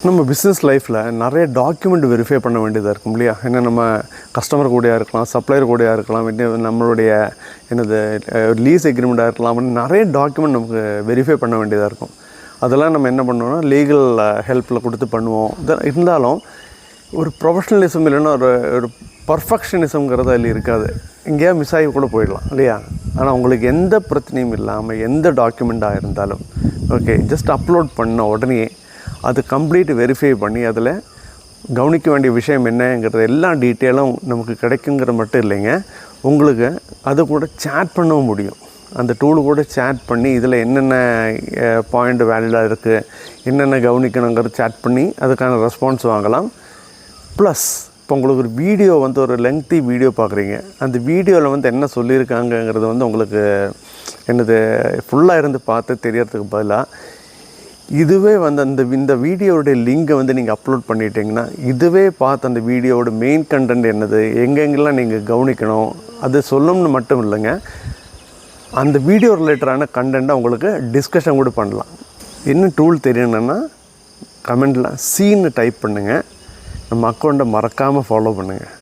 நம்ம பிஸ்னஸ் லைஃப்பில் நிறைய டாக்குமெண்ட் வெரிஃபை பண்ண வேண்டியதாக இருக்கும் இல்லையா? ஏன்னா நம்ம கஸ்டமர் கூடயாக இருக்கலாம், சப்ளையர் கூடயாக இருக்கலாம், நம்மளுடைய லீஸ் எக்ரிமெண்ட்டாக இருக்கலாம், நிறைய டாக்குமெண்ட் நமக்கு வெரிஃபை பண்ண வேண்டியதாக இருக்கும். அதெல்லாம் நம்ம என்ன பண்ணுவோம்னா லீகல் ஹெல்ப்பில் கொடுத்து பண்ணுவோம். இருந்தாலும் ஒரு ப்ரொஃபஷ்னலிசம் இல்லைன்னா ஒரு பர்ஃபெக்ஷனிசம்ங்கிறது அதில் இருக்காது. எங்கேயா மிஸ் ஆகி கூட போயிடலாம் இல்லையா? ஆனால் உங்களுக்கு எந்த பிரச்சனையும் இல்லாமல் எந்த டாக்குமெண்ட்டாக இருந்தாலும் ஓகே, ஜஸ்ட் அப்லோட் பண்ண உடனே அது கம்ப்ளீட் வெரிஃபை பண்ணி அதில் கவனிக்க வேண்டிய விஷயம் என்னங்கிறது எல்லா டீட்டெயிலும் நமக்கு கிடைக்குங்கிற மட்டும் இல்லைங்க, உங்களுக்கு அது கூட சேட் பண்ணவும் முடியும். அந்த டூலு கூட சேட் பண்ணி இதில் என்னென்ன பாயிண்ட் வேலிடாக இருக்குது, என்னென்ன கவனிக்கணுங்கிறது சேட் பண்ணி அதுக்கான ரெஸ்பான்ஸ் வாங்கலாம். ப்ளஸ் இப்போ உங்களுக்கு ஒரு வீடியோ ஒரு லெங்க்தி வீடியோ பார்க்குறீங்க, அந்த வீடியோவில் என்ன சொல்லியிருக்காங்கங்கிறது உங்களுக்கு ஃபுல்லாக இருந்து பார்த்து தெரியறதுக்கு பதிலாக இதுவே இந்த வீடியோவுடைய லிங்கை நீங்கள் அப்லோட் பண்ணிட்டீங்கன்னா இதுவே பார்த்து அந்த வீடியோவோட மெயின் கண்டென்ட் என்னது, எங்கெங்கெல்லாம் நீங்கள் கவனிக்கணும் அது சொல்லணும்னு மட்டும் இல்லைங்க, அந்த வீடியோ ரிலேட்டடான கண்டென்ட்டை உங்களுக்கு டிஸ்கஷன் கூட பண்ணலாம். இன்னும் டூல் தெரியணுன்னா கமெண்டில் சீன்னு டைப் பண்ணுங்கள். நம்ம அக்கௌண்ட்டை மறக்காமல் ஃபாலோ பண்ணுங்கள்.